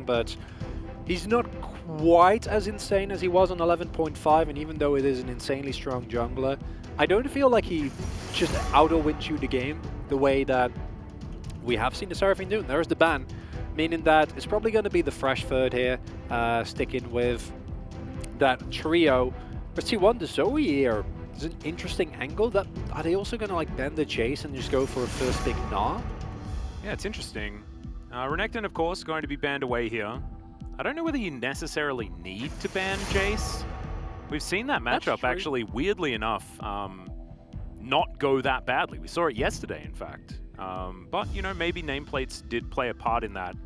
but he's not quite as insane as he was on 11.5, and even though it is an insanely strong jungler, I don't feel like he just auto-wins you the game the way that we have seen the Seraphine do. There's the ban, meaning that it's probably going to be the fresh third here, sticking with that trio. But T1, the Zoe here is an interesting angle. That are they also going to like bend the chase and just go for a first pick Gnar? Yeah, it's interesting. Renekton, of course, going to be banned away here. I don't know whether you necessarily need to ban Jace. We've seen that matchup actually, weirdly enough, not go that badly. We saw it yesterday, in fact. But, you know, maybe nameplates did play a part in that.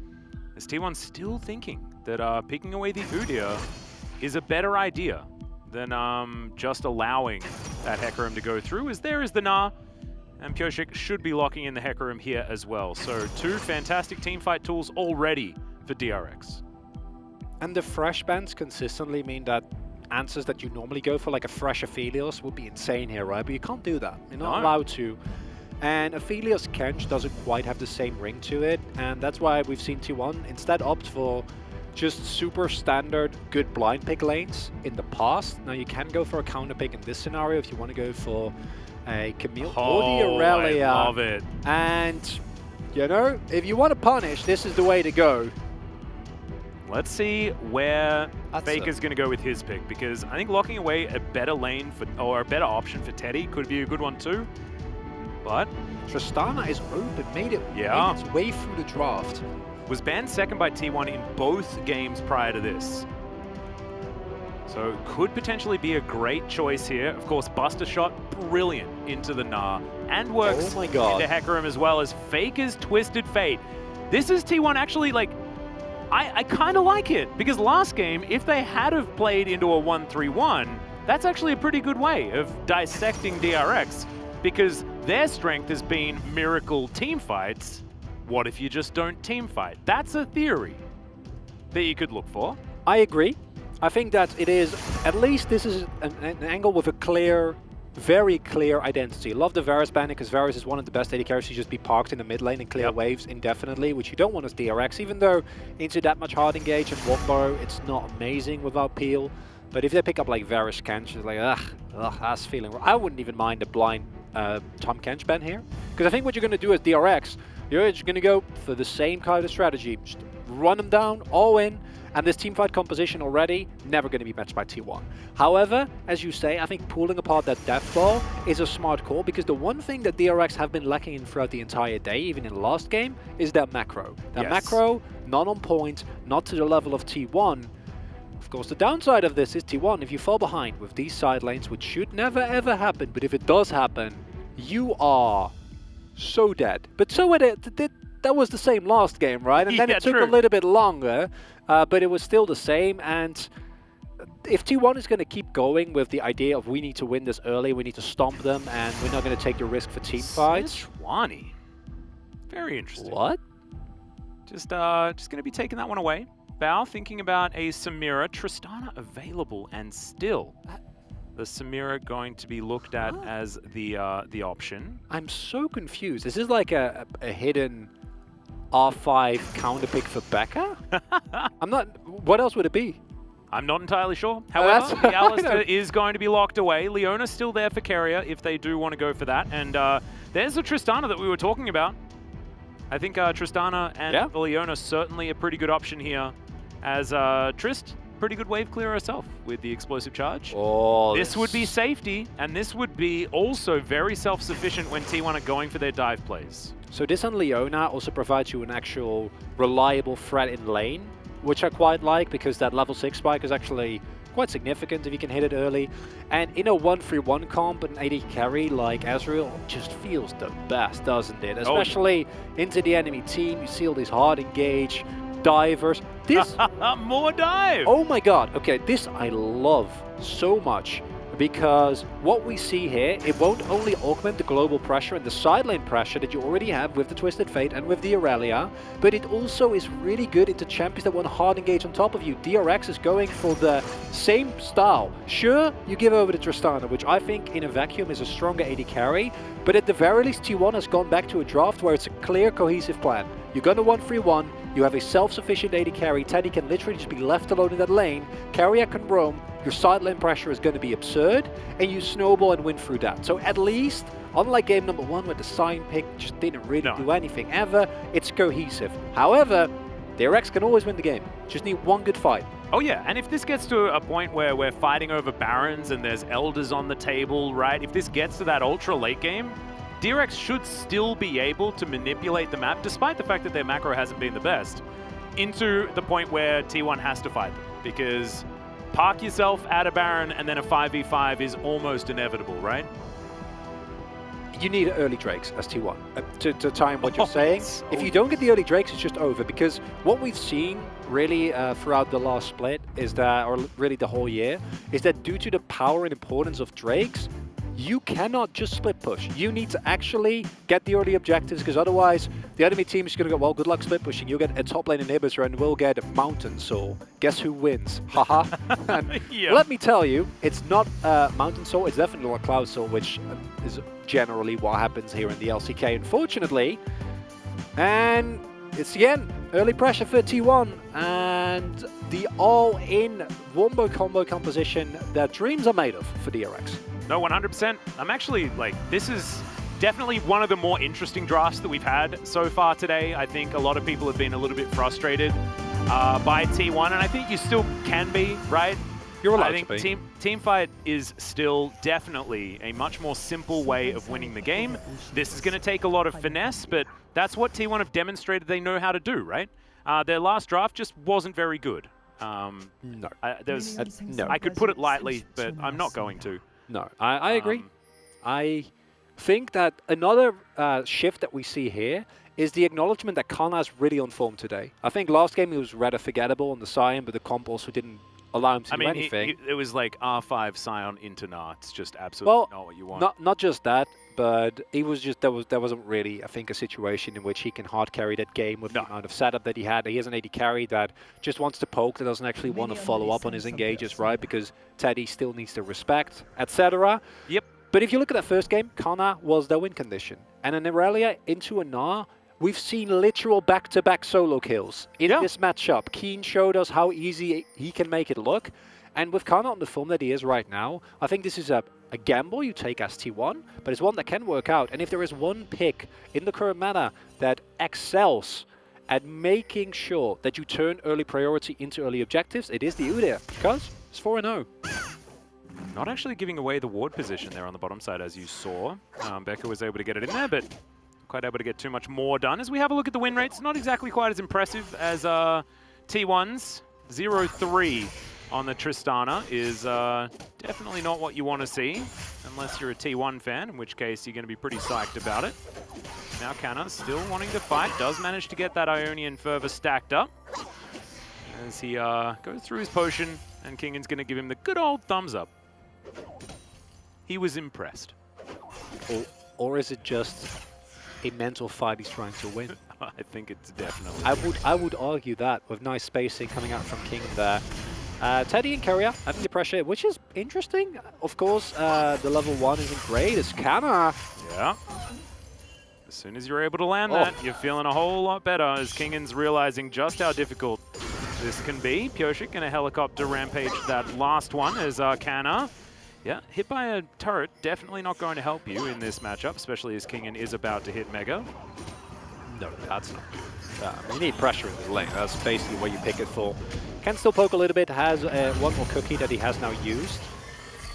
As T1's still thinking that picking away the Udyr is a better idea than just allowing that Hecarim to go through, as there is the Gnar. And Pyosik should be locking in the Hecarim here as well. So 2 fantastic teamfight tools already for DRX. And the fresh bans consistently mean that answers that you normally go for, like a fresh Aphelios, would be insane here, right? But you can't do that. You're not allowed to. And Aphelios Kench doesn't quite have the same ring to it, and that's why we've seen T1 instead opt for just super standard good blind pick lanes in the past. Now you can go for a counter pick in this scenario if you want to go for a Camille or the Aurelia. I love it. And, you know, if you want to punish, this is the way to go. Let's see where Faker's going to go with his pick, because I think locking away a better lane for, or a better option for Teddy could be a good one too. But Tristana is open, made its way through the draft. Was banned second by T1 in both games prior to this. So could potentially be a great choice here. Of course, Buster Shot, brilliant into the Gnar. And works into Hecarim as well as Faker's Twisted Fate. This is T1 actually, like, I kind of like it, because last game, if they had have played into a 1-3-1, that's actually a pretty good way of dissecting DRX, because their strength has been miracle team fights. What if you just don't team fight? That's a theory that you could look for. I agree. I think that it is, at least this is an angle with a clear, very clear identity. Love the Varus ban, because Varus is one of the best AD carries to just be parked in the mid lane and clear waves indefinitely, which you don't want as DRX, even though into that much hard engage and Wombo, it's not amazing without peel. But if they pick up like Varus Kench, it's like, ugh, that's feeling wrong. I wouldn't even mind a blind Tom Kench ban here, because I think what you're going to do as DRX, you're just going to go for the same kind of strategy. Just run them down, all in, and this teamfight composition already never going to be matched by T1. However, as you say, I think pulling apart that death ball is a smart call, because the one thing that DRX have been lacking in throughout the entire day, even in the last game, is that macro. That macro, not on point, not to the level of T1. Of course, the downside of this is T1, if you fall behind with these side lanes, which should never ever happen, but if it does happen, you are so dead. But so that was the same last game, right? And then it took a little bit longer, but it was still the same. And if T1 is going to keep going with the idea of we need to win this early, we need to stomp them, and we're not going to take the risk for team fights. Sejuani. Very interesting. What? Just going to be taking that one away. Bao thinking about a Samira. Tristana available, and still the Samira going to be looked at as the option. I'm so confused. Is this like a hidden R5 counter pick for Becca? I'm not. What else would it be? I'm not entirely sure. However, the Alistair is going to be locked away. Leona's still there for Keria if they do want to go for that. And there's the Tristana that we were talking about. I think Tristana and Leona certainly a pretty good option here, as Trist, pretty good wave clearer herself with the explosive charge. Oh, this would be safety, and this would be also very self-sufficient when T1 are going for their dive plays. So this on Leona also provides you an actual reliable threat in lane, which I quite like, because that level 6 spike is actually quite significant if you can hit it early. And in a 1-3-1 comp, an AD carry like Ezreal just feels the best, doesn't it? Especially into the enemy team, you see all these hard engage divers. This more dive! Oh my god, okay, this I love so much, because what we see here, it won't only augment the global pressure and the side lane pressure that you already have with the Twisted Fate and with the Aurelia, but it also is really good into champions that want hard engage on top of you. DRX is going for the same style. Sure, you give over to Tristana, which I think in a vacuum is a stronger AD carry, but at the very least T1 has gone back to a draft where it's a clear, cohesive plan. You're gonna 1-3-1, You have a self-sufficient AD carry. Teddy can literally just be left alone in that lane. Carrier can roam. Your side lane pressure is going to be absurd, and you snowball and win through that. So at least, unlike game number 1 where the sign pick just didn't really do anything ever, it's cohesive. However, DRX can always win the game. Just need one good fight. Oh yeah, and if this gets to a point where we're fighting over Barons and there's Elders on the table, right? If this gets to that ultra late game, DRX should still be able to manipulate the map, despite the fact that their macro hasn't been the best, into the point where T1 has to fight them. Because park yourself at a Baron and then a 5v5 is almost inevitable, right? You need early Drakes as T1 to time what you're saying. If you don't get the early Drakes, it's just over, because what we've seen really throughout the last split is that, or really the whole year, is that due to the power and importance of Drakes, you cannot just split push. You need to actually get the early objectives, because otherwise the enemy team is going to go, well, good luck split pushing. You'll get a top lane inhibitor and we'll get a Mountain Soul. Guess who wins? Haha. Let me tell you, it's not Mountain Soul, it's definitely not Cloud Soul, which is generally what happens here in the LCK, unfortunately. And it's again early pressure for T1 and the all-in wombo combo composition that dreams are made of for DRX. No, 100%. I'm actually, like, this is definitely one of the more interesting drafts that we've had so far today. I think a lot of people have been a little bit frustrated by T1, and I think you still can be, right? You're allowed to be. Teamfight is still definitely a much more simple way of winning the game. This is going to take a lot of finesse, but that's what T1 have demonstrated they know how to do, right? Their last draft just wasn't very good. No. I could put it lightly, but I'm not going to. No, I agree. I think that another shift that we see here is the acknowledgement that Kana's really on form today. I think last game he was rather forgettable on the Sion, but the comp also didn't allow him to do anything. It was like R5 Sion into Nah. It's just absolutely not what you want. Not just that, but he was just there wasn't really, I think, a situation in which he can hard carry that game with the amount of setup that he had. He has an AD carry that just wants to poke, that doesn't actually want to follow up on his engages, right? Because Teddy still needs to respect, etc. Yep. But if you look at that first game, Kana was the win condition. And an Irelia into a Nah, we've seen literal back-to-back solo kills in this matchup. Keen showed us how easy he can make it look. And with Kana on the form that he is right now, I think this is a gamble you take as T1, but it's one that can work out. And if there is one pick in the current meta that excels at making sure that you turn early priority into early objectives, it is the Udyr, because it's 4-0. Not actually giving away the ward position there on the bottom side, as you saw. Becca was able to get it in there, but quite able to get too much more done. As we have a look at the win rates, not exactly quite as impressive as T1's. 0-3 on the Tristana is definitely not what you want to see, unless you're a T1 fan, in which case you're going to be pretty psyched about it. Now Kana still wanting to fight, does manage to get that Ionian further stacked up. As he goes through his potion, and Kingan's going to give him the good old thumbs up. He was impressed. Or is it just a mental fight he's trying to win? I think it's definitely. I would argue that with nice spacing coming out from King there. Teddy and Carrier having the pressure, which is interesting. Of course, the level 1 isn't great. It's Kana. Yeah. As soon as you're able to land that, you're feeling a whole lot better as Kingan's realizing just how difficult this can be. Pioshik going to helicopter rampage that last one as Kana. Yeah, hit by a turret, definitely not going to help you in this matchup, especially as Kingan is about to hit Mega. No, that's not good. You need pressure in the lane. That's basically what you pick it for. Can still poke a little bit, has one more cookie that he has now used.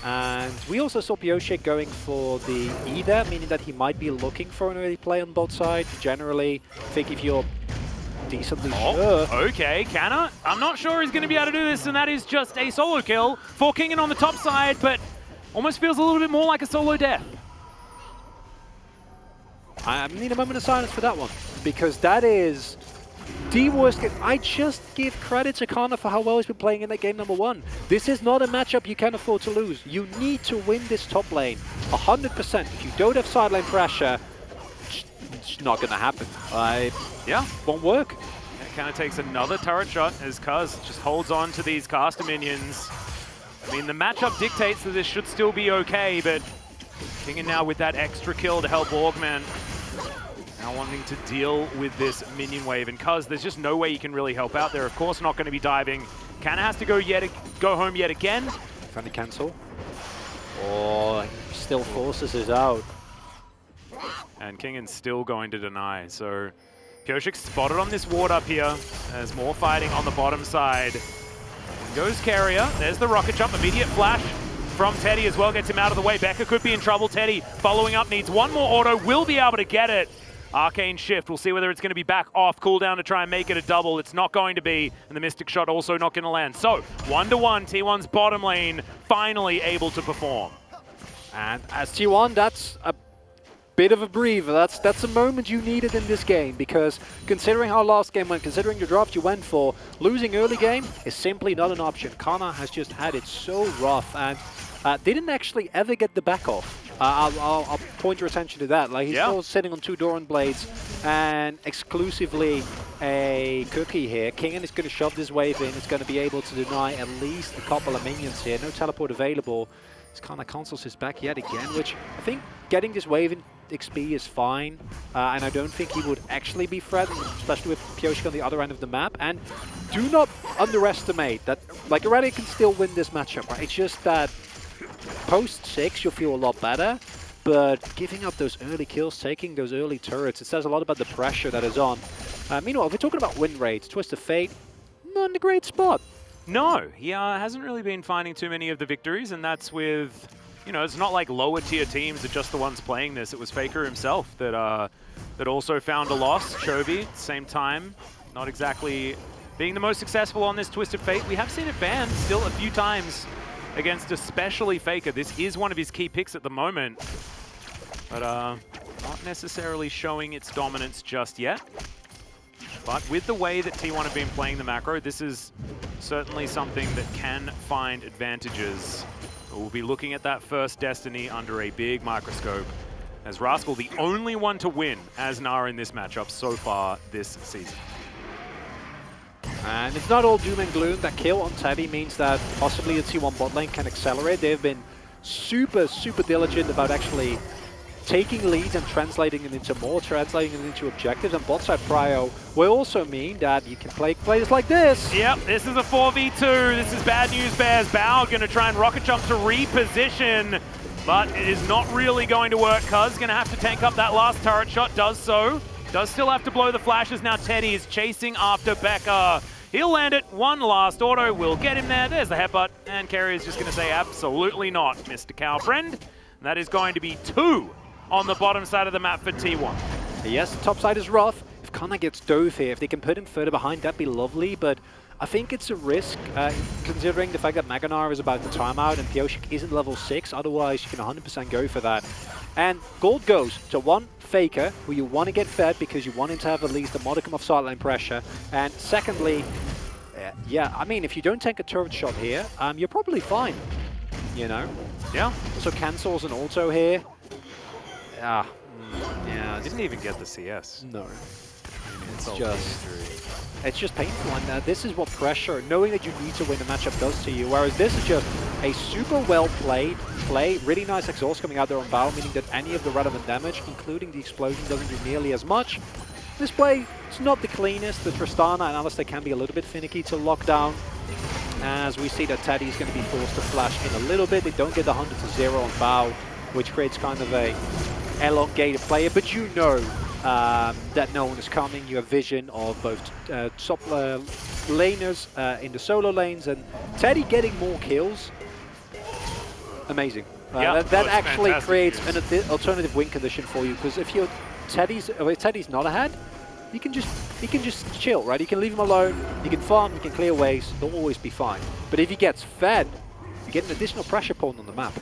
And we also saw Pioshik going for the E there, meaning that he might be looking for an early play on both sides. Generally, I think if you're decently sure. Okay, Kana. I'm not sure he's going to be able to do this, and that is just a solo kill for Kingan on the top side, but almost feels a little bit more like a solo death. I need a moment of silence for that one, because that is the worst game. I just give credit to Kana for how well he's been playing in that game number 1. This is not a matchup you can afford to lose. You need to win this top lane 100%. If you don't have side lane pressure, it's not going to happen. Yeah, won't work. It kind of takes another turret shot as Kuz just holds on to these caster minions. I mean, the matchup dictates that this should still be okay, but Kingan now with that extra kill to help augment. Now now wanting to deal with this minion wave, and Cuz, there's just no way you can really help out there. Of course not going to be diving. Kana has to go home yet again. Trying to cancel. Oh, he still forces it out. And Kingan's still going to deny, so Pioshik spotted on this ward up here. There's more fighting on the bottom side. Goes Carrier, there's the rocket jump, immediate flash from Teddy as well, gets him out of the way. Becca could be in trouble. Teddy following up, needs one more auto, will be able to get it. Arcane Shift, we'll see whether it's going to be back off cooldown to try and make it a double. It's not going to be, and the Mystic Shot also not going to land. So, 1-1, T1's bottom lane finally able to perform. And as T1, that's a bit of a breather. That's a moment you needed in this game, because considering how last game went, considering the draft you went for, losing early game is simply not an option. Kana has just had it so rough and didn't actually ever get the back off. I'll point your attention to that. Like, he's still sitting on 2 Doran blades and exclusively a cookie here. Kingan is going to shove this wave in. It's going to be able to deny at least a couple of minions here. No teleport available. This kind of cancels his back yet again, which I think getting this wave in XP is fine. And I don't think he would actually be threatened, especially with Pioshik on the other end of the map. And do not underestimate that, like, Aurelia can still win this matchup, right? It's just that post 6, you'll feel a lot better, but giving up those early kills, taking those early turrets, it says a lot about the pressure that is on. Meanwhile, if we're talking about win rates, Twist of Fate, not in a great spot. No, he hasn't really been finding too many of the victories, and that's with, you know, it's not like lower tier teams are just the ones playing this. It was Faker himself that that also found a loss. Chovy, at the same time, not exactly being the most successful on this Twisted Fate. We have seen it banned still a few times against especially Faker. This is one of his key picks at the moment, but not necessarily showing its dominance just yet. But with the way that T1 have been playing the macro, this is certainly something that can find advantages. We'll be looking at that first Destiny under a big microscope, as Rascal, the only one to win as Nara in this matchup so far this season. And it's not all doom and gloom. That kill on Teddy means that possibly the T1 bot lane can accelerate. They've been super diligent about actually taking leads and translating it into more, translating it into objectives. And bot side prio will also mean that you can play players like this. Yep, this is a 4v2. This is bad news bears. Bao going to try and rocket jump to reposition, but it is not really going to work. Cuz going to have to tank up that last turret shot, does so. Does still have to blow the flashes. Now Teddy is chasing after Becca. He'll land it. One last auto will get him there. There's the headbutt. And Carrier is just going to say, absolutely not, Mr. Cowfriend. And that is going to be 2 on the bottom side of the map for T1. Yes, the top side is rough. If Kana gets dove here, if they can put him further behind, that'd be lovely. But I think it's a risk, considering the fact that Maganar is about to timeout and Pioshik isn't level 6. Otherwise, you can 100% go for that. And gold goes to one Faker, who you want to get fed because you want him to have at least a modicum of sideline pressure. And secondly, yeah, I mean, if you don't take a turret shot here, you're probably fine, you know? Yeah. Also cancels an auto here. Yeah, Didn't even get the CS. No. It's just painful, and this is what pressure, knowing that you need to win the matchup, does to you. Whereas this is just a super well played play, really nice exhaust coming out there on Bao, meaning that any of the relevant damage, including the explosion, doesn't do nearly as much. This play, it's not the cleanest. The Tristana and Alistair can be a little bit finicky to lock down, as we see that Teddy is going to be forced to flash in a little bit. They don't get the 100 to 0 on Bao, which creates kind of a elongated player, but you know that no one is coming. You have vision of both top laners in the solo lanes, and Teddy getting more kills. Amazing. That actually creates an alternative win condition for you, because if Teddy's not ahead, he can just chill, right? You can leave him alone, you can farm, you can clear waves, they'll always be fine. But if he gets fed, you get an additional pressure point on the map.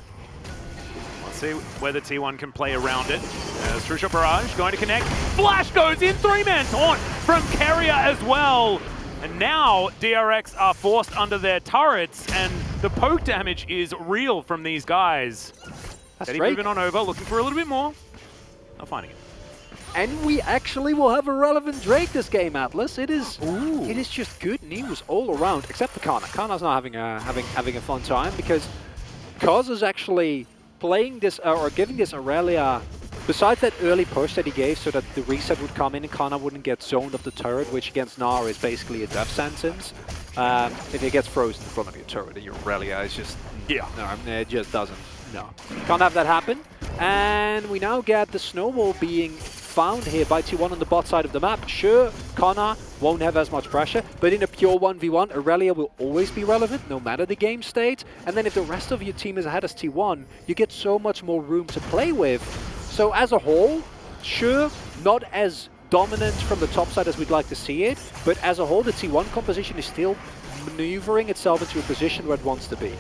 See whether T1 can play around it. As True Shot Barrage going to connect. Flash goes in, 3-man taunt from Carrier as well. And now DRX are forced under their turrets, and the poke damage is real from these guys. Teddy moving on over, looking for a little bit more. Not finding it. And we actually will have a relevant Drake this game, Atlas. It is just good news all around, except for Kana. Kana's not having a fun time, because Kaz is actually playing this, or giving this Aurelia besides that early push that he gave so that the reset would come in and Kana wouldn't get zoned up the turret, which against Gnar is basically a death sentence. If it gets frozen in front of your turret and your Aurelia is just... Yeah. No, it just doesn't. No. Can't have that happen. And we now get the snowball being found here by T1 on the bot side of the map. Sure, Kana won't have as much pressure, but in a pure 1v1, Aurelia will always be relevant, no matter the game state. And then if the rest of your team is ahead as T1, you get so much more room to play with. So as a whole, sure, not as dominant from the top side as we'd like to see it, but as a whole, the T1 composition is still maneuvering itself into a position where it wants to be.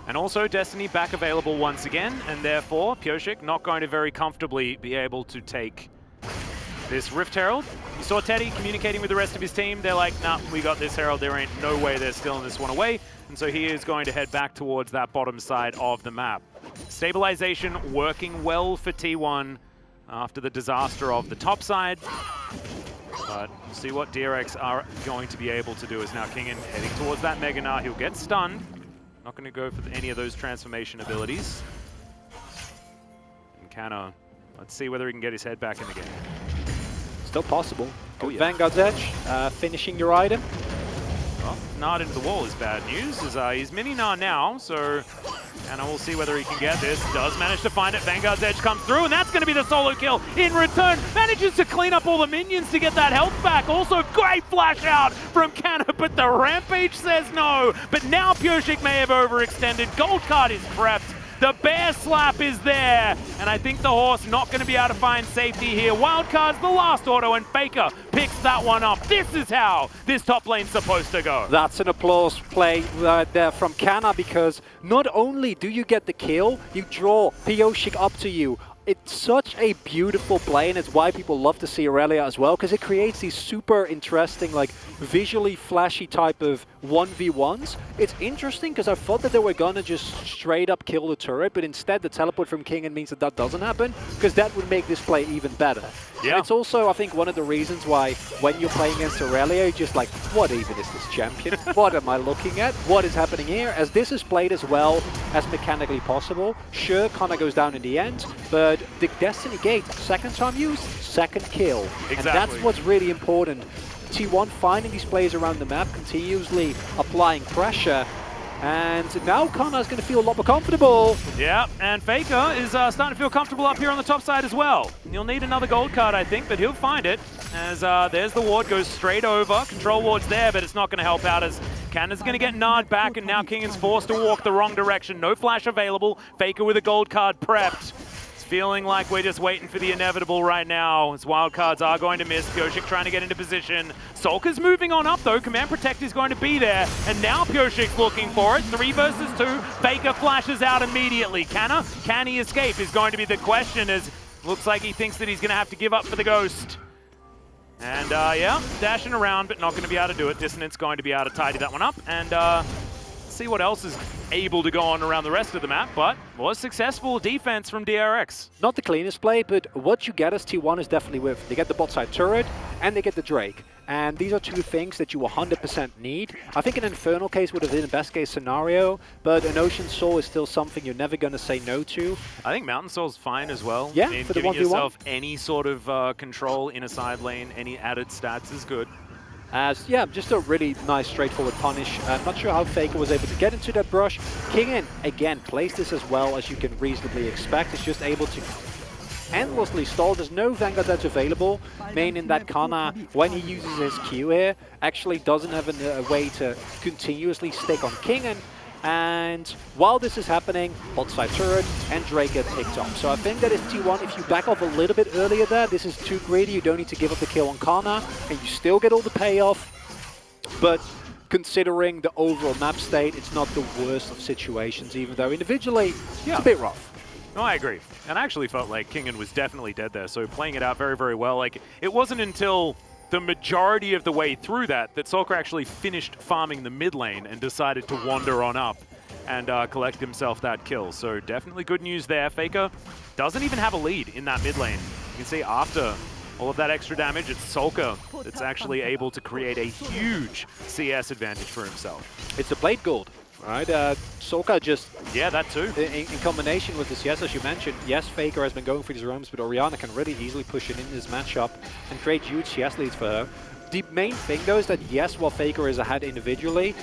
And also Destiny back available once again, and therefore Pyosik not going to very comfortably be able to take this Rift Herald. You saw Teddy communicating with the rest of his team. They're like, nah, we got this Herald. There ain't no way they're stealing this one away. And so he is going to head back towards that bottom side of the map. Stabilization working well for T1 after the disaster of the top side. But we'll see what DRX are going to be able to do as now Kingen heading towards that Mega Gnar. He'll get stunned. Not going to go for any of those transformation abilities. And Kana, let's see whether he can get his head back in the game. Still possible. Oh, yeah. Vanguard's Edge, finishing your item. Well, Nard into the wall is bad news, as he's mini Nard now, so Kana will see whether he can get this. Does manage to find it. Vanguard's Edge comes through, and that's going to be the solo kill in return. Manages to clean up all the minions to get that health back. Also, great flash out from Kana, but the Rampage says no. But now Pyosik may have overextended. Gold card is prepped. The bear slap is there, and I think the horse not going to be able to find safety here. Wildcard's the last auto, and Faker picks that one up. This is how this top lane's supposed to go. That's an applause play right there from Kana, because not only do you get the kill, you draw Pyosik up to you. It's such a beautiful play, and it's why people love to see Aurelia as well, because it creates these super interesting, like, visually flashy type of 1v1s. It's interesting because I thought that they were gonna just straight up kill the turret, but instead the teleport from Kingen means that that doesn't happen, because that would make this play even better. Yeah. And it's also, I think, one of the reasons why when you're playing against Aurelia, you're just like, what even is this champion? What am I looking at? What is happening here? As this is played as well as mechanically possible, sure, Kana goes down in the end, but the Destiny Gate, second time used, second kill. Exactly. And that's what's really important. T1 finding these players around the map, continuously applying pressure, and now Kana is going to feel a lot more comfortable. Yeah, and Faker is starting to feel comfortable up here on the top side as well. You'll need another gold card, I think, but he'll find it. As there's the ward, goes straight over. Control ward's there, but it's not going to help out as Kana's going to get Nard back, and now Kingen's forced to walk the wrong direction. No flash available. Faker with a gold card prepped. Feeling like we're just waiting for the inevitable right now, as wildcards are going to miss. Pyosik trying to get into position. Solka's moving on up though. Command Protect is going to be there, and now Pyosik's looking for it. 3 versus 2. Faker flashes out immediately. Can he escape is going to be the question, as looks like he thinks that he's going to have to give up for the Ghost. And yeah, dashing around, but not going to be able to do it. Dissonance going to be able to tidy that one up, and see what else is able to go on around the rest of the map, but was successful defense from DRX. Not the cleanest play, but what you get as T1 is definitely with. They get the bot side turret, and they get the Drake. And these are two things that you 100% need. I think an Infernal case would have been a best case scenario, but an Ocean Soul is still something you're never going to say no to. I think Mountain Soul's fine as well. Yeah, I mean, for the giving 1v1. yourself any sort of control in a side lane, any added stats is good. As, yeah, just a really nice, straightforward punish. I'm not sure how Faker was able to get into that brush. Kingen, again, plays this as well as you can reasonably expect. It's just able to endlessly stall. There's no Vanguard Edge available, meaning that Kana, when he uses his Q here, actually doesn't have a way to continuously stick on Kingen. And while this is happening, bot side turret and Drake get picked up. So I think that if T1, if you back off a little bit earlier there, this is too greedy. You don't need to give up the kill on Kana, and you still get all the payoff. But considering the overall map state, it's not the worst of situations, even though individually, it's a bit rough. No, I agree. And I actually felt like Kingen was definitely dead there, so playing it out very, very well. Like, it wasn't until the majority of the way through that Solka actually finished farming the mid lane and decided to wander on up and collect himself that kill. So definitely good news there. Faker doesn't even have a lead in that mid lane. You can see after all of that extra damage, it's Solka that's actually able to create a huge CS advantage for himself. It's the Blade Gold Right, Soka just... Yeah, that too. In combination with this, yes, as you mentioned, yes, Faker has been going for these roams, but Orianna can really easily push it in this matchup and create huge CS leads for her. The main thing, though, is that yes, while Faker is ahead individually,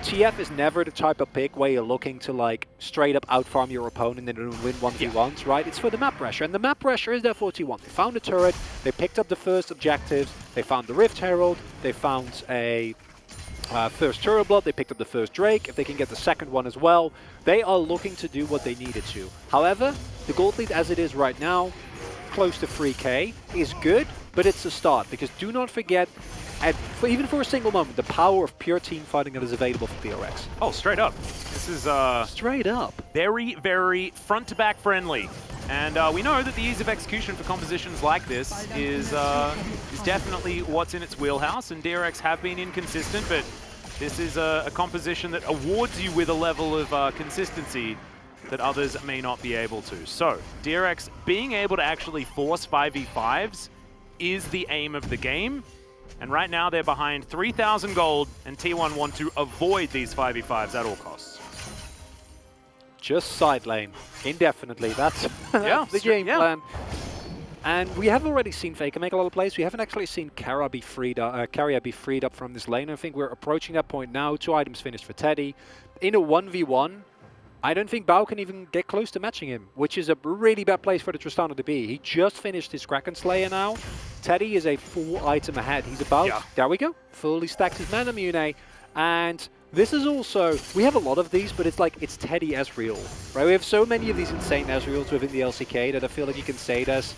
TF is never the type of pick where you're looking to like straight up outfarm your opponent and then win 1v1s, right? It's for the map pressure, and the map pressure is there for T1. They found a turret, they picked up the first objectives, they found the Rift Herald, they found a first Turret Blood, they picked up the first Drake. If they can get the second one as well, they are looking to do what they needed to. However, the gold lead as it is right now, close to 3k, is good, but it's a start, because do not forget, even for a single moment, the power of pure team fighting that is available for DRX. Oh, straight up. This is straight up. Very, very front-to-back friendly. And we know that the ease of execution for compositions like this is definitely what's in its wheelhouse, and DRX have been inconsistent, but this is a composition that awards you with a level of consistency that others may not be able to. So, DRX being able to actually force 5v5s is the aim of the game, and right now they're behind 3,000 gold, and T1 want to avoid these 5v5s at all costs. Just side lane, indefinitely. That's, that's the game plan. And we have already seen Faker make a lot of plays. We haven't actually seen Kara be freed up from this lane. I think we're approaching that point now. 2 items finished for Teddy. In a 1v1, I don't think Bao can even get close to matching him, which is a really bad place for the Tristana to be. He just finished his Kraken Slayer now. Teddy is a full item ahead. He's about, there we go, fully stacked his Mana Mune. And this is also, we have a lot of these, but it's like, it's Teddy Ezreal, right? We have so many of these insane Ezreals within the LCK that I feel like you can say this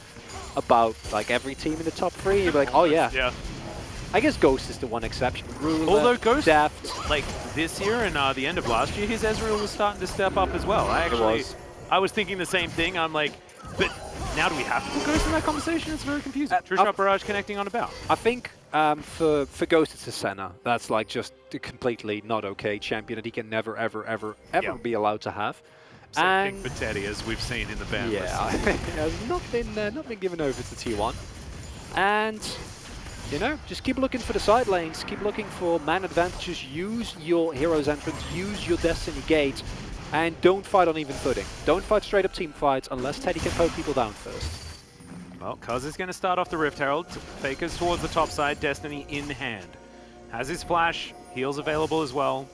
about like every team in the top 3. You'd be like, oh yeah. I guess Ghost is the one exception. Ruler, although Ghost, Deft. like this year and the end of last year, his Ezreal was starting to step up as well. I was thinking the same thing. I'm like, but now do we have to put Ghost in that conversation? It's very confusing. Trishot Barrage connecting on about. I think for Ghost it's a Senna. That's like just a completely not okay champion that he can never, ever be allowed to have. Same thing for Teddy, as we've seen in the ban list. Has not been given over to T1. And, you know, just keep looking for the side lanes, keep looking for man advantages, use your hero's entrance, use your Destiny Gate, and don't fight on even footing. Don't fight straight up team fights unless Teddy can poke people down first. Well, Cuz is going to start off the Rift Herald. Faker's towards the top side, Destiny in hand. Has his flash, heals available as well.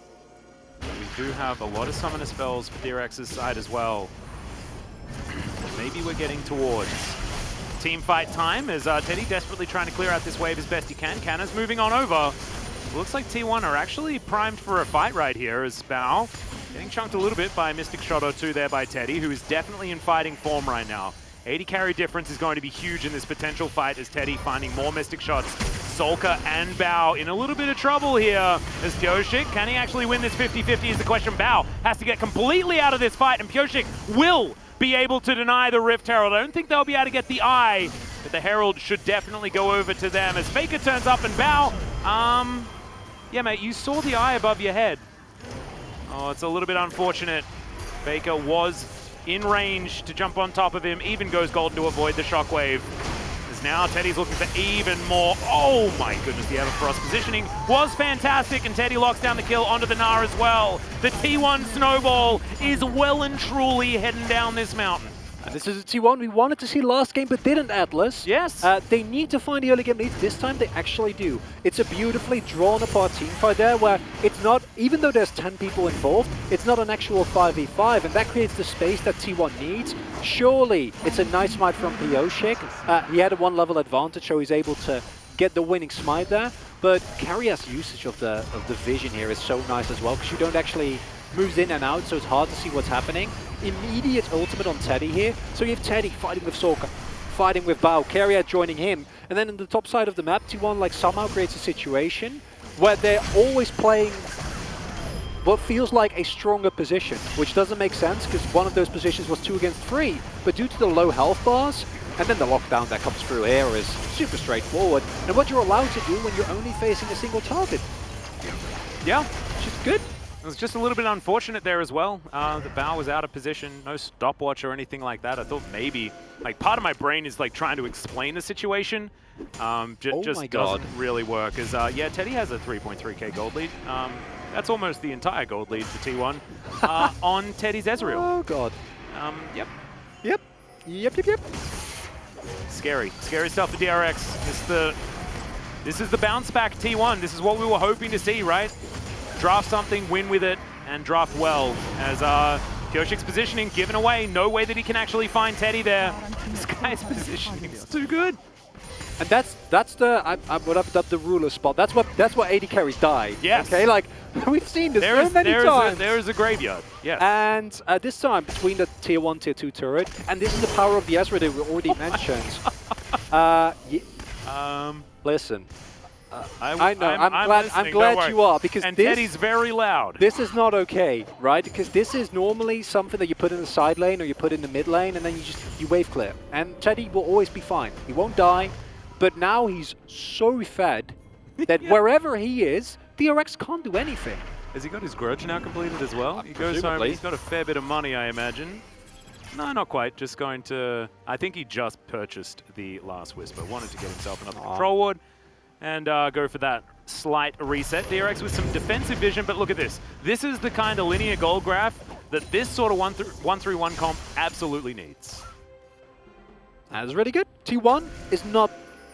We do have a lot of summoner spells for DRX's side as well. Maybe we're getting towards team fight time as Teddy desperately trying to clear out this wave as best he can. Canna's moving on over. Looks like T1 are actually primed for a fight right here as Bao getting chunked a little bit by a Mystic Shot or two there by Teddy, who is definitely in fighting form right now. 80 carry difference is going to be huge in this potential fight as Teddy finding more Mystic Shots. Solka and Bao in a little bit of trouble here as Pioshik. Can he actually win this 50-50 is the question. Bao has to get completely out of this fight, and Pioshik will be able to deny the Rift Herald. I don't think they'll be able to get the Eye, but the Herald should definitely go over to them as Faker turns up and Bao, yeah mate, you saw the Eye above your head. Oh, it's a little bit unfortunate. Faker was in range to jump on top of him, even goes golden to avoid the shockwave. As now Teddy's looking for even more. Oh my goodness, the Everfrost positioning was fantastic, and Teddy locks down the kill onto the Gnar as well. The T1 snowball is well and truly heading down this mountain. And this is a T1 we wanted to see last game but didn't, Atlas. Yes. They need to find the early game leads. This time they actually do. It's a beautifully drawn apart team fight there where it's not, even though there's 10 people involved, it's not an actual 5v5, and that creates the space that T1 needs. Surely it's a nice smite from Pioshik. He had a 1 level advantage, so he's able to get the winning smite there. But Carrier's usage of the vision here is so nice as well, because you don't actually moves in and out, so it's hard to see what's happening. Immediate ultimate on Teddy here. So you have Teddy fighting with Solka, fighting with Bao, Carrier joining him, and then in the top side of the map, T1 like somehow creates a situation where they're always playing what feels like a stronger position, which doesn't make sense because one of those positions was 2 against 3, but due to the low health bars, and then the lockdown that comes through here is super straightforward, and what you're allowed to do when you're only facing a single target. Yeah, which is good. It was just a little bit unfortunate there as well. The Bao was out of position, no stopwatch or anything like that. I thought maybe, like, part of my brain is like trying to explain the situation. Just doesn't really work. As yeah, Teddy has a 3.3k gold lead. That's almost the entire gold lead for T1 on Teddy's Ezreal. Oh, God. Yep. Yep. Scary stuff for DRX. This is the bounce back T1. This is what we were hoping to see, right? Draft something, win with it, and draft well. As Pyoshik's positioning given away, no way that he can actually find Teddy there. This guy's positioning is too good. And that's the what I've dubbed the ruler spot. That's what AD carries die. Yes. Okay, like we've seen this so many times. There is a graveyard. Yes. And this time between the tier 1, tier 2 turret, and this is the power of the Ezra that we already mentioned. Listen. I know. I'm glad you are, because and Teddy's very loud. This is not okay, right? Because this is normally something that you put in the side lane or you put in the mid lane, and then you wave clear. And Teddy will always be fine. He won't die. But now he's so fed that wherever he is, DRX can't do anything. Has he got his grudge now completed as well? He goes home, he's got a fair bit of money, I imagine. No, not quite. Just going to... I think he just purchased the last Whisper. Wanted to get himself another control ward and go for that slight reset. DRX with some defensive vision, but look at this. This is the kind of linear gold graph that this sort of 1-3-1 comp absolutely needs. That is really good. T1 is not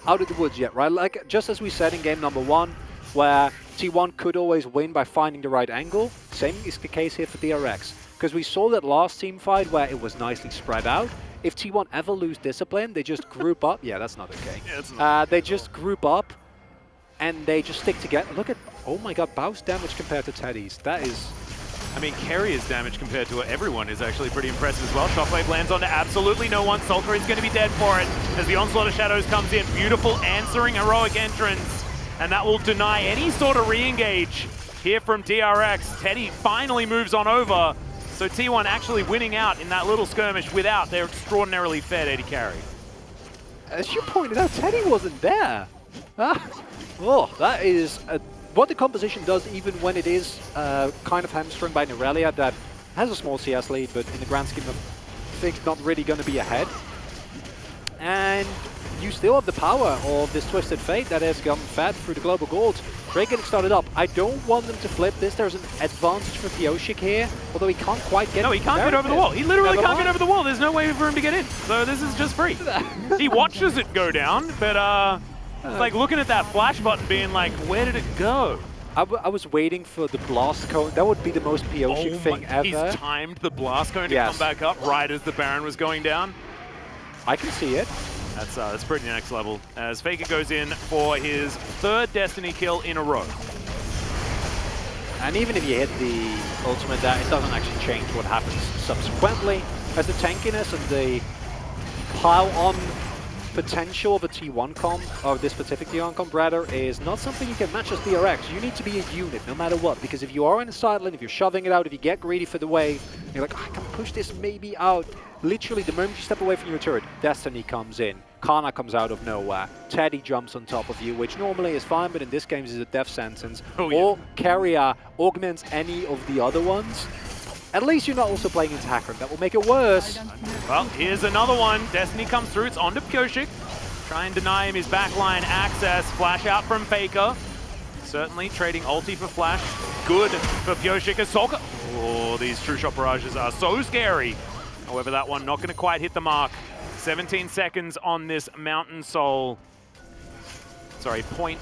out of the woods yet, right? Like, just as we said in game number 1, where T1 could always win by finding the right angle, same is the case here for DRX. Because we saw that last team fight where it was nicely spread out. If T1 ever lose discipline, they just group up. Yeah, that's not okay. Yeah, it's not they just group up and they just stick together. Look at, oh my god, Bao's damage compared to Teddy's. That is... I mean, Carrier's damage compared to everyone is actually pretty impressive as well. Shockwave lands onto absolutely no one. Sulker is going to be dead for it as the Onslaught of Shadows comes in. Beautiful answering heroic entrance. And that will deny any sort of re-engage here from DRX. Teddy finally moves on over. So T1 actually winning out in that little skirmish without their extraordinarily fed AD carry. As you pointed out, Teddy wasn't there. Oh, that is... what the composition does, even when it is kind of hamstrung by Nerelia, that has a small CS lead, but in the grand scheme of things, not really going to be ahead. And you still have the power of this Twisted Fate that has gotten fed through the global gold. DragonX started up. I don't want them to flip this. There's an advantage for Pyoshik here, although he can't quite get... No, he can't get over the wall. He literally can't get over the wall. There's no way for him to get in. So this is just free. He watches it go down, but... It's like looking at that flash button being like, where did it go? I was waiting for the blast cone. That would be the most Pyoshik thing ever. He's timed the blast cone to come back up right as the Baron was going down. I can see it. That's pretty next level. As Faker goes in for his 3rd Destiny kill in a row. And even if you hit the ultimate, it doesn't actually change what happens subsequently. As the tankiness and the pile-on potential of a T1 comp, of this specific T1 comp rather, is not something you can match as DRX. You need to be a unit no matter what, because if you are in the side lane, if you're shoving it out, if you get greedy for the wave, you're like, I can push this maybe out. Literally, the moment you step away from your turret, Destiny comes in. Kana comes out of nowhere. Teddy jumps on top of you, which normally is fine, but in this game is a death sentence. Or Carrier augments any of the other ones. At least you're not also playing into Hacker. That will make it worse. Well, here's another one. Destiny comes through. It's onto Pyoshik. Try and deny him his backline access. Flash out from Faker. Certainly trading ulti for flash. Good for Pyoshik as Solka. Oh, these true shot barrages are so scary. However, that one not going to quite hit the mark. 17 seconds on this Mountain Soul. Sorry, point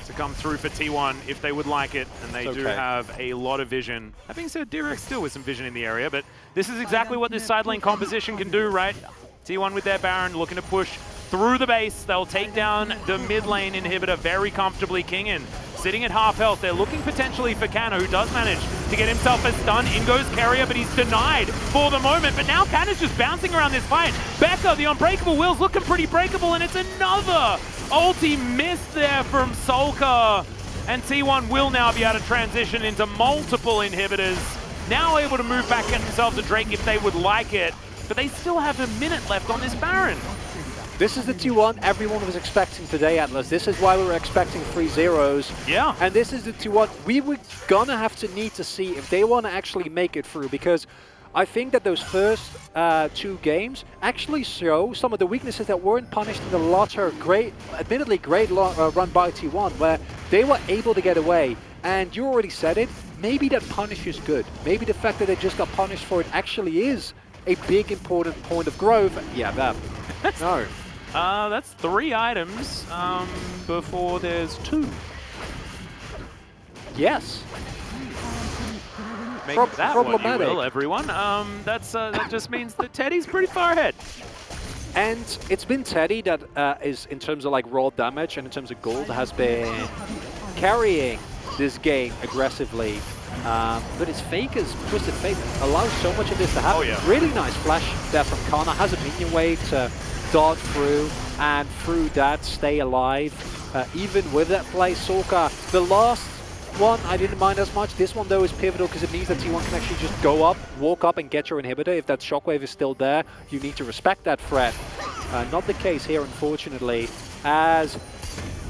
to come through for T1 if they would like it, and they do have a lot of vision. That being said, DRX still with some vision in the area, but this is exactly what this side lane composition can do, right? T1 with their Baron looking to push through the base. They'll take down the mid lane inhibitor very comfortably. Kingin sitting at half health. They're looking potentially for Kana, who does manage to get himself a stun. In goes Carrier, but he's denied for the moment. But now Kana's just bouncing around this fight. Becca, the unbreakable will's looking pretty breakable, and it's another ulti miss there from Solka. And T1 will now be able to transition into multiple inhibitors. Now able to move back at themselves to Drake if they would like it. But they still have a minute left on this Baron. This is the T1 everyone was expecting today, Atlas. This is why we were expecting 3 zeros. Yeah. And this is the T1 we were gonna have to need to see if they want to actually make it through, because I think that those first 2 games actually show some of the weaknesses that weren't punished in the latter admittedly great run by T1, where they were able to get away. And you already said it, maybe that punish is good. Maybe the fact that they just got punished for it actually is a big important point of growth. Yeah, that. No. That's 3 items before there's 2. Yes. Make that what you will, everyone. That just means that Teddy's pretty far ahead. And it's been Teddy that is, in terms of like raw damage and in terms of gold, has been carrying this game aggressively. But it's Faker's Twisted Fate allows so much of this to happen. Oh, yeah. Really nice flash there from Kana. Has a minion wave to dodge through, and through that stay alive. Even with that play, Sorka, the last one I didn't mind as much. This one though is pivotal because it means that T1 can actually just go up, walk up and get your inhibitor. If that shockwave is still there, you need to respect that threat. Not the case here, unfortunately, as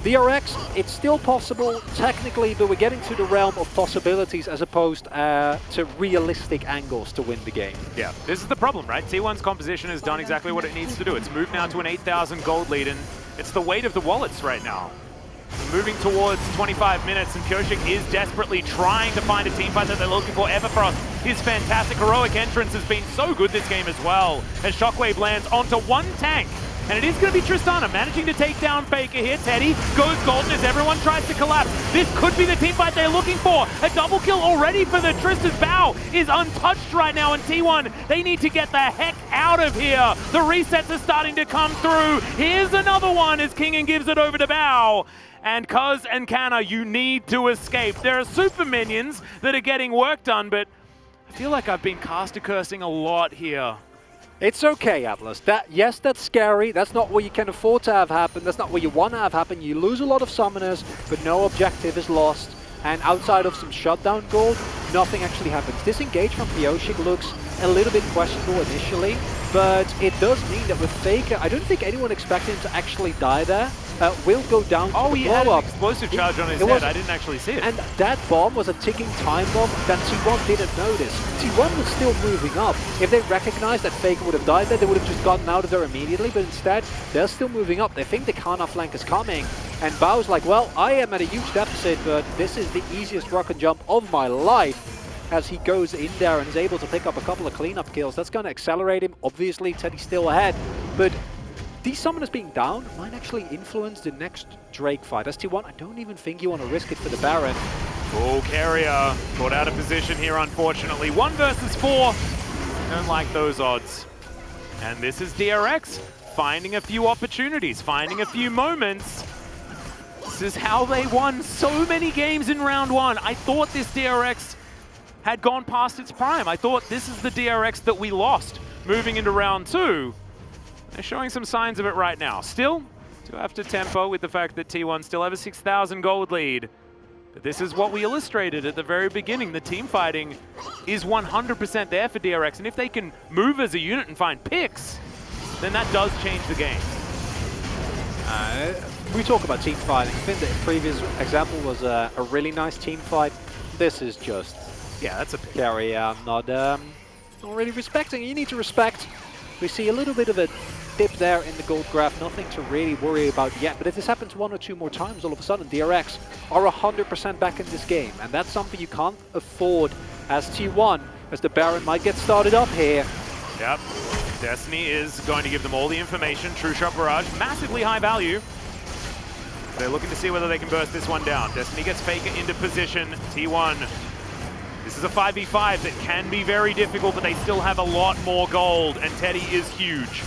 DRX, it's still possible technically, but we're getting to the realm of possibilities as opposed to realistic angles to win the game. Yeah, this is the problem, right? T1's composition has done exactly what it needs to do. It's moved now to an 8,000 gold lead, and it's the weight of the wallets right now. Moving towards 25 minutes, and Pyoshik is desperately trying to find a team fight that they're looking for. Everfrost, his fantastic heroic entrance has been so good this game as well, as Shockwave lands onto 1 tank. And it is going to be Tristana managing to take down Faker here. Teddy goes golden as everyone tries to collapse. This could be the team fight they're looking for. A double kill already for the Trista's Bow is untouched right now, and T1, they need to get the heck out of here. The resets are starting to come through. Here's another one as Kingen gives it over to Bow. And Cuz and Kana, you need to escape. There are super minions that are getting work done, but I feel like I've been caster cursing a lot here. It's okay, Atlas. Yes, that's scary. That's not what you can afford to have happen. That's not what you want to have happen. You lose a lot of summoners, but no objective is lost. And outside of some shutdown gold, nothing actually happens. Disengage from Pyoshik looks a little bit questionable initially, but it does mean that with Faker, I don't think anyone expected him to actually die there. Will go down to the he had an blow-up. explosive charge on his head. I didn't actually see it. And that bomb was a ticking time bomb that T1 didn't notice. T1 was still moving up. If they recognized that Faker would have died there, they would have just gotten out of there immediately, but instead, they're still moving up. They think the Kana flank is coming, and Bao's like, well, I am at a huge deficit, but this is the easiest rock and jump of my life. As he goes in there and is able to pick up a couple of cleanup kills. That's going to accelerate him. Obviously, Teddy's still ahead, but these summoners being down might actually influence the next Drake fight. As T1, I don't even think you want to risk it for the Baron. Full carrier caught out of position here, unfortunately. 1 versus 4. Don't like those odds. And this is DRX finding a few opportunities, finding a few moments. This is how they won so many games in round 1. I thought this DRX had gone past its prime. I thought this is the DRX that we lost moving into round 2. They're showing some signs of it right now. Still, do have to tempo with the fact that T1 still have a 6,000 gold lead. But this is what we illustrated at the very beginning. The team fighting is 100% there for DRX, and if they can move as a unit and find picks, then that does change the game. We talk about team fighting. I think the previous example was a really nice team fight. This is just... yeah, that's a pick. Carry not really respecting. You need to respect. We see a little bit of a dip there in the gold graph. Nothing to really worry about yet. But if this happens 1 or 2 more times, all of a sudden DRX are 100% back in this game. And that's something you can't afford as T1, as the Baron might get started up here. Yep. Destiny is going to give them all the information. True Shot Barrage, massively high value. They're looking to see whether they can burst this one down. Destiny gets Faker into position. T1. This is a 5v5 that can be very difficult, but they still have a lot more gold, and Teddy is huge.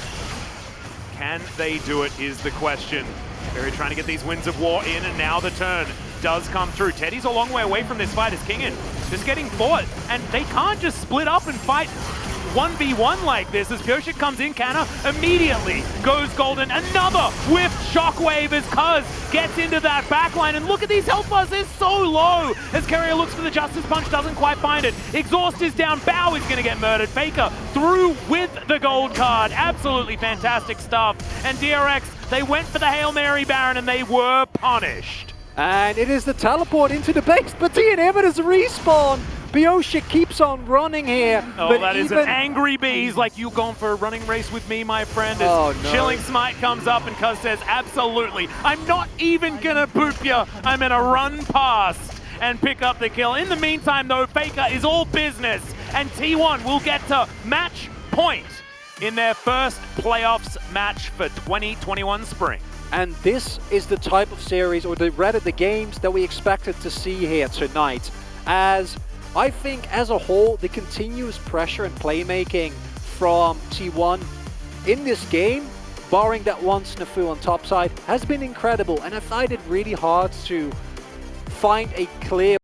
Can they do it is the question. They're trying to get these Winds of War in, and now the turn does come through. Teddy's a long way away from this fight as Kingen just getting fought, and they can't just split up and fight 1v1 like this. As Pyoshik comes in, Kana immediately goes golden. Another whiff shockwave as Cuz gets into that backline. And look at these health bars, they're so low. As Carrier looks for the Justice Punch, doesn't quite find it. Exhaust is down, Bow is gonna get murdered. Faker through with the gold card. Absolutely fantastic stuff. And DRX, they went for the Hail Mary Baron and they were punished. And it is the teleport into the base, but the inhibitors respawn Biosha keeps on running here. Oh, but that is even an angry bee. He's like, you going for a running race with me, my friend? As Oh, no. Chilling Smite comes up and Cuz says, absolutely. I'm not even gonna boop you. I'm gonna run past and pick up the kill. In the meantime, though, Faker is all business. And T1 will get to match point in their first playoffs match for 2021 spring. And this is the type of series, or the games that we expected to see here tonight. As I think, as a whole, the continuous pressure and playmaking from T1 in this game, barring that one snafu on top side, has been incredible. And I find it really hard to find a clear